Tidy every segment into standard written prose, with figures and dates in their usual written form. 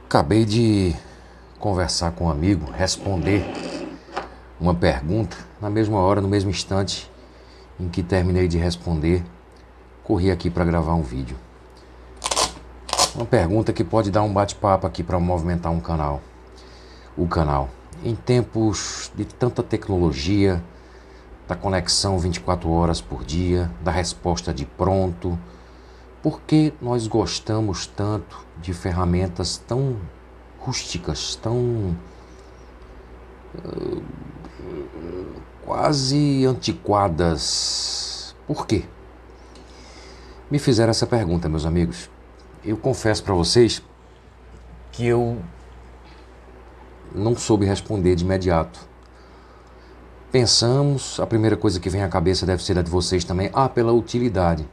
Acabei de conversar com um amigo, responder uma pergunta na mesma hora, no mesmo instante em que terminei de responder, corri aqui para gravar um vídeo. Uma pergunta que pode dar um bate-papo aqui para movimentar o canal. Em tempos de tanta tecnologia, da conexão 24 horas por dia, da resposta de pronto, por que nós gostamos tanto de ferramentas tão rústicas, tão quase antiquadas? Por quê? Me fizeram essa pergunta, meus amigos. Eu confesso para vocês que eu não soube responder de imediato. Pensamos, a primeira coisa que vem à cabeça deve ser a de vocês também, pela utilidade.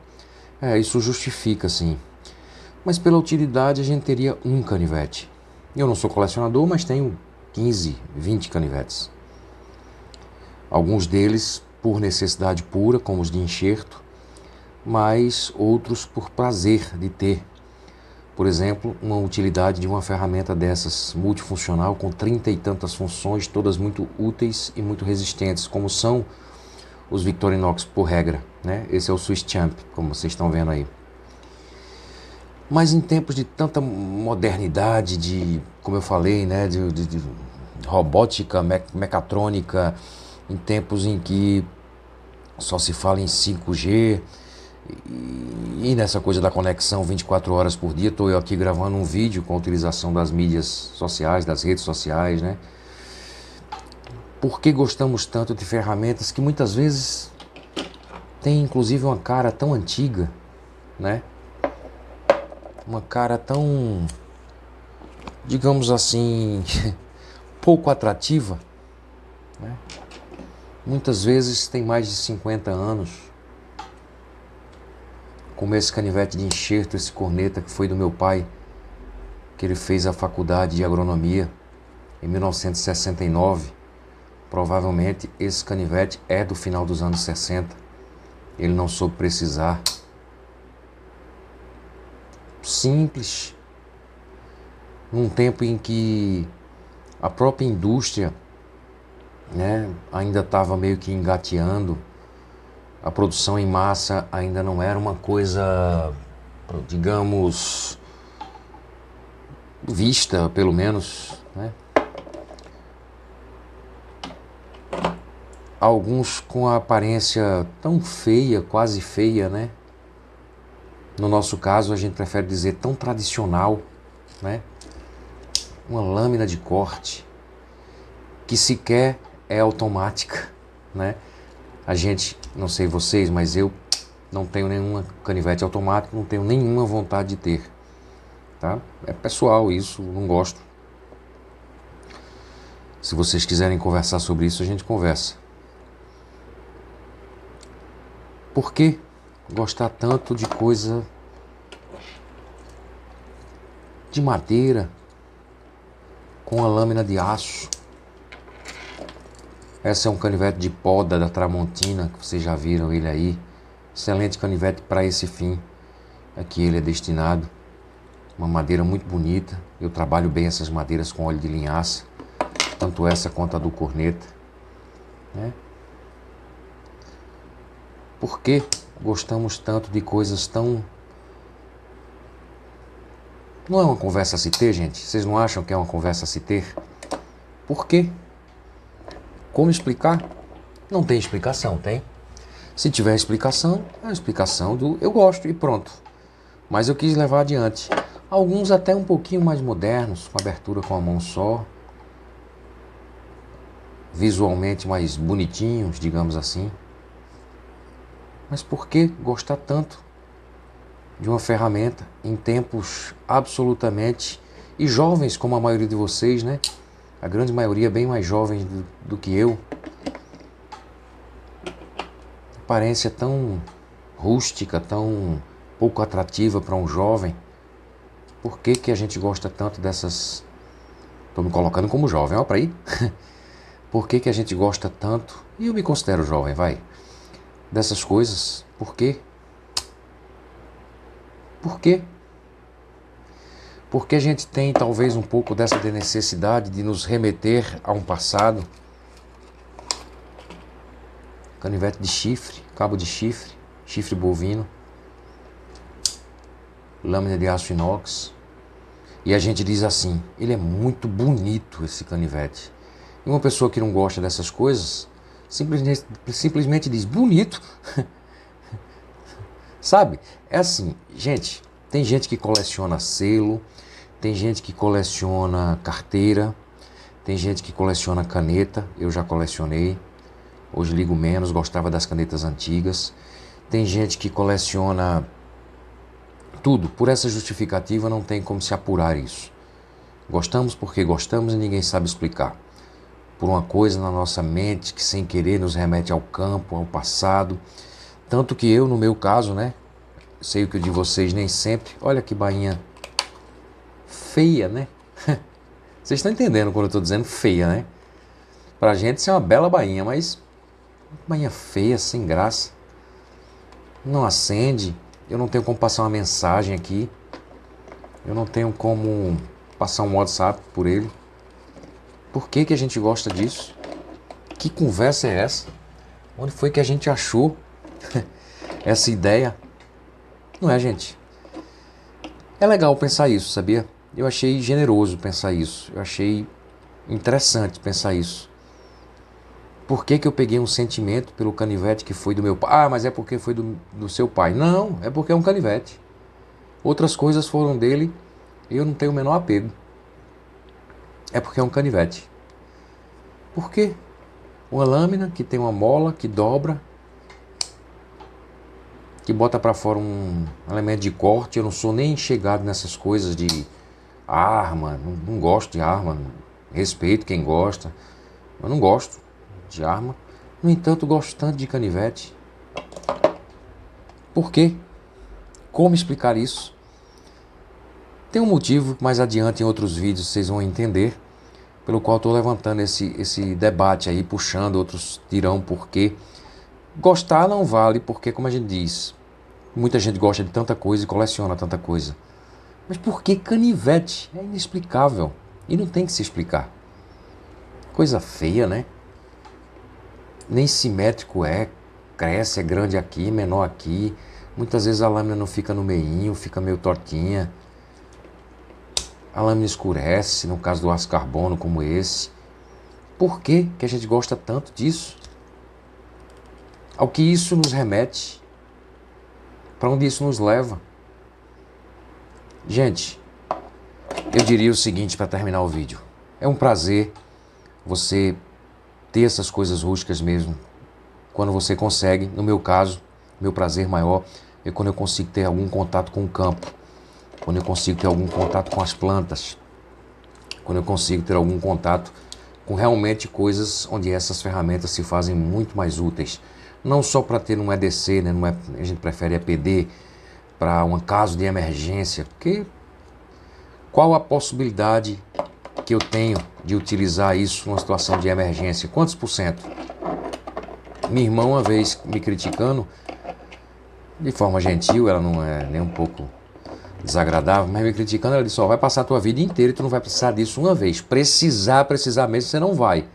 Isso justifica, sim. Mas pela utilidade a gente teria um canivete. Eu não sou colecionador, mas tenho 15, 20 canivetes. Alguns deles por necessidade pura, como os de enxerto, mas outros por prazer de ter. Por exemplo, uma utilidade de uma ferramenta dessas, multifuncional, com 30 e tantas funções, todas muito úteis e muito resistentes, como são os Victorinox por regra, né? Esse é o Swiss Champ, como vocês estão vendo aí. Mas em tempos de tanta modernidade, como eu falei, né, de robótica, mecatrônica, em tempos em que só se fala em 5G, e nessa coisa da conexão 24 horas por dia, estou eu aqui gravando um vídeo com a utilização das mídias sociais, das redes sociais, né? Por que gostamos tanto de ferramentas que muitas vezes têm inclusive uma cara tão antiga, né? Uma cara tão, digamos assim, pouco atrativa, né? Muitas vezes tem mais de 50 anos, como esse canivete de enxerto, esse corneta que foi do meu pai, que ele fez a faculdade de agronomia em 1969. Provavelmente esse canivete é do final dos anos 60. Ele não soube precisar. Simples. Num tempo em que a própria indústria, né, ainda estava meio que engateando, a produção em massa ainda não era uma coisa, digamos, vista, pelo menos, né? Alguns com a aparência tão feia, quase feia, né? No nosso caso, a gente prefere dizer tão tradicional, né? Uma lâmina de corte que sequer é automática, né? A gente, não sei vocês, mas eu não tenho nenhuma canivete automático, não tenho nenhuma vontade de ter, tá? É pessoal isso, não gosto. Se vocês quiserem conversar sobre isso, a gente conversa. Por que gostar tanto de coisa de madeira com a lâmina de aço? Essa é um canivete de poda da Tramontina, que vocês já viram ele aí. Excelente canivete para esse fim. Aqui ele é destinado. Uma madeira muito bonita. Eu trabalho bem essas madeiras com óleo de linhaça. Tanto essa quanto a do corneta, né? Por que gostamos tanto de coisas tão... Não é uma conversa a se ter, gente? Vocês não acham que é uma conversa a se ter? Por quê? Como explicar? Não tem explicação, tem? Se tiver explicação, é a explicação do eu gosto e pronto. Mas eu quis levar adiante. Alguns até um pouquinho mais modernos, com abertura com a mão só. Visualmente mais bonitinhos, digamos assim. Mas por que gostar tanto de uma ferramenta em tempos absolutamente... E jovens, como a maioria de vocês, né? A grande maioria bem mais jovens do que eu. Aparência tão rústica, tão pouco atrativa para um jovem. Por que a gente gosta tanto dessas... Estou me colocando como jovem, ó, para aí. Por que a gente gosta tanto, e eu me considero jovem, vai, dessas coisas? Por quê? Por quê? Porque a gente tem talvez um pouco dessa necessidade de nos remeter a um passado. Canivete de chifre, cabo de chifre, chifre bovino, lâmina de aço inox. E a gente diz assim, ele é muito bonito esse canivete. E uma pessoa que não gosta dessas coisas, simplesmente diz, bonito. Sabe? É assim, gente, tem gente que coleciona selo, tem gente que coleciona carteira, tem gente que coleciona caneta, eu já colecionei, hoje ligo menos, gostava das canetas antigas. Tem gente que coleciona tudo, por essa justificativa não tem como se apurar isso. Gostamos porque gostamos e ninguém sabe explicar. Por uma coisa na nossa mente que sem querer nos remete ao campo, ao passado. Tanto que eu, no meu caso, né? Sei que o de vocês nem sempre. Olha que bainha feia, né? Vocês estão entendendo quando eu estou dizendo feia, né? Pra gente isso é uma bela bainha, mas bainha feia, sem graça. Não acende. Eu não tenho como passar uma mensagem aqui. Eu não tenho como passar um WhatsApp por ele. Por que que a gente gosta disso? Que conversa é essa? Onde foi que a gente achou essa ideia? Não é, gente? É legal pensar isso, sabia? Eu achei generoso pensar isso. Eu achei interessante pensar isso. Por que que eu peguei um sentimento pelo canivete que foi do meu pai? Ah, mas é porque foi do seu pai. Não, é porque é um canivete. Outras coisas foram dele e eu não tenho o menor apego. É porque é um canivete. Por quê? Uma lâmina que tem uma mola, que dobra, que bota para fora um elemento de corte. Eu não sou nem chegado nessas coisas de arma, não gosto de arma, respeito quem gosta. Eu não gosto de arma. No entanto, gosto tanto de canivete. Por quê? Como explicar isso? Tem um motivo, mais adiante em outros vídeos vocês vão entender, pelo qual estou levantando esse debate aí, puxando, outros dirão por quê. Gostar não vale, porque, como a gente diz, muita gente gosta de tanta coisa e coleciona tanta coisa. Mas por que canivete? É inexplicável. E não tem que se explicar. Coisa feia, né? Nem simétrico é. Cresce, é grande aqui, menor aqui. Muitas vezes a lâmina não fica no meinho, fica meio tortinha. A lâmina escurece, no caso do aço carbono como esse. Por que que a gente gosta tanto disso? Ao que isso nos remete? Para onde isso nos leva? Gente, eu diria o seguinte para terminar o vídeo. É um prazer você ter essas coisas rústicas mesmo, quando você consegue. No meu caso, meu prazer maior é quando eu consigo ter algum contato com o campo, quando eu consigo ter algum contato com as plantas, quando eu consigo ter algum contato com realmente coisas onde essas ferramentas se fazem muito mais úteis. Não só para ter um EDC, né? Não é, a gente prefere EPD, para um caso de emergência, porque qual a possibilidade que eu tenho de utilizar isso numa situação de emergência? Quantos por cento? Minha irmã, uma vez me criticando, de forma gentil, ela não é nem um pouco desagradável, mas me criticando, ela disse, ó, vai passar a tua vida inteira e tu não vai precisar disso uma vez. Precisar mesmo, você não vai.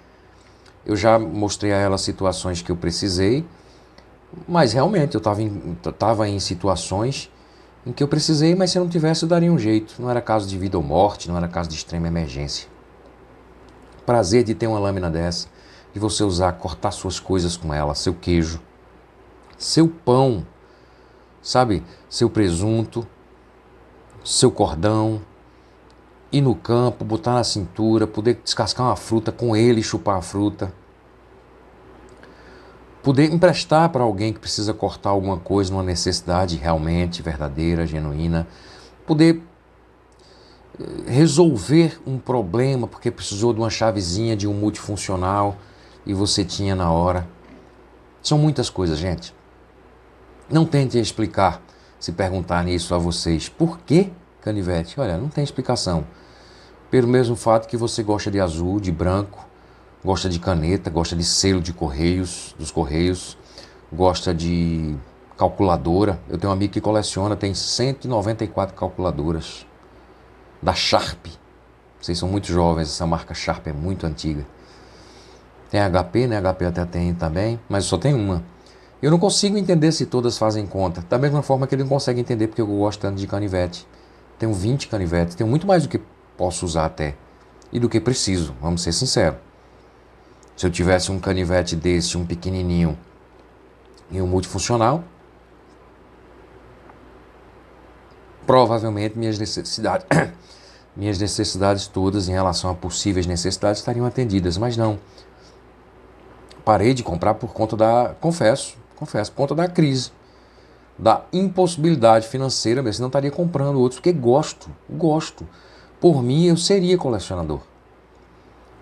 Eu já mostrei a ela situações que eu precisei, mas realmente eu estava em situações em que eu precisei, mas se eu não tivesse eu daria um jeito. Não era caso de vida ou morte, não era caso de extrema emergência. Prazer de ter uma lâmina dessa, de você usar, cortar suas coisas com ela, seu queijo, seu pão, sabe, seu presunto, seu cordão, ir no campo, botar na cintura, poder descascar uma fruta com ele e chupar a fruta. Poder emprestar para alguém que precisa cortar alguma coisa numa necessidade realmente verdadeira, genuína. Poder resolver um problema porque precisou de uma chavezinha de um multifuncional e você tinha na hora. São muitas coisas, gente. Não tentem explicar se perguntarem isso a vocês. Por que canivete? Olha, não tem explicação. Pelo mesmo fato que você gosta de azul, de branco, gosta de caneta, gosta de selo de correios, dos correios, gosta de calculadora. Eu tenho um amigo que coleciona, tem 194 calculadoras. da Sharp. Vocês são muito jovens, essa marca Sharp é muito antiga. Tem a HP, né? A HP até tem também, mas só tem uma. Eu não consigo entender se todas fazem conta. Da mesma forma que ele não consegue entender porque eu gosto tanto de canivete. Tenho 20 canivetes, tenho muito mais do que posso usar até. E do que preciso, vamos ser sinceros. Se eu tivesse um canivete desse, um pequenininho e um multifuncional, provavelmente minhas necessidades todas em relação a possíveis necessidades estariam atendidas, mas não. Parei de comprar por conta confesso, por conta da crise, da impossibilidade financeira, mesmo, senão estaria comprando outros, porque gosto. Por mim, eu seria colecionador.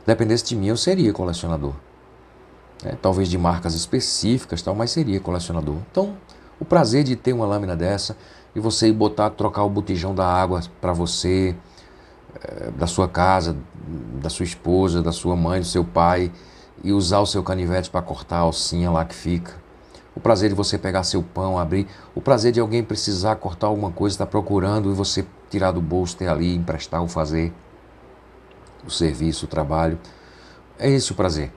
Dependesse de mim, eu seria colecionador. Talvez de marcas específicas, tal, mas seria colecionador. Então, o prazer de ter uma lâmina dessa e você ir trocar o botijão da água para você, da sua casa, da sua esposa, da sua mãe, do seu pai, e usar o seu canivete para cortar a alcinha lá que fica. O prazer de você pegar seu pão, abrir. O prazer de alguém precisar cortar alguma coisa, estar procurando e você tirar do bolso, ter ali, emprestar ou fazer o serviço, o trabalho. É esse o prazer.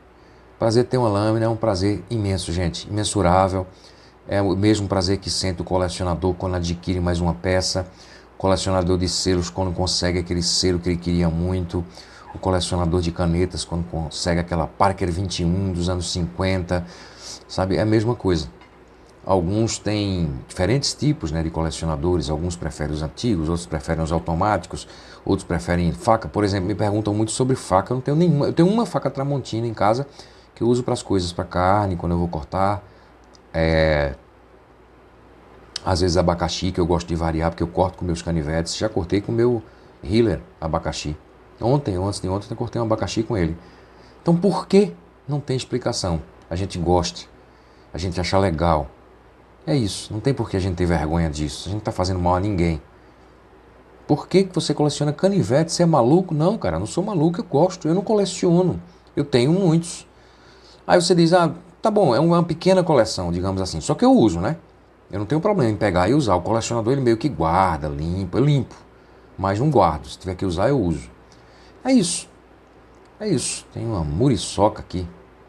O prazer de ter uma lâmina é um prazer imenso, gente, imensurável. É o mesmo prazer que sente o colecionador quando adquire mais uma peça. O colecionador de selos quando consegue aquele selo que ele queria muito. O colecionador de canetas quando consegue aquela Parker 21 dos anos 50. Sabe, é a mesma coisa. Alguns têm diferentes tipos, né, de colecionadores. Alguns preferem os antigos, outros preferem os automáticos, outros preferem faca. Por exemplo, me perguntam muito sobre faca. Eu não tenho nenhuma. Eu tenho uma faca Tramontina em casa que eu uso para as coisas, para carne, quando eu vou cortar. Às vezes abacaxi, que eu gosto de variar, porque eu corto com meus canivetes. Já cortei com o meu Healer abacaxi. Antes de ontem, eu cortei um abacaxi com ele. Então, por que não tem explicação? A gente gosta, a gente acha legal. É isso, não tem por que a gente ter vergonha disso. A gente não está fazendo mal a ninguém. Por que você coleciona canivete? Você é maluco? Não, cara, eu não sou maluco, eu gosto, eu não coleciono. Eu tenho muitos. Aí você diz, tá bom, é uma pequena coleção, digamos assim. Só que eu uso, né? Eu não tenho problema em pegar e usar. O colecionador, ele meio que guarda, limpa. Eu limpo, mas não guardo. Se tiver que usar, eu uso. É isso. Tem uma muriçoca aqui.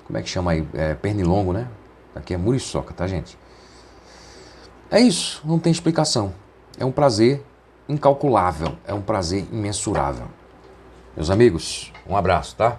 Como é que chama aí? Pernilongo, né? Aqui é muriçoca, tá, gente? É isso. Não tem explicação. É um prazer incalculável. É um prazer imensurável. Meus amigos, um abraço, tá?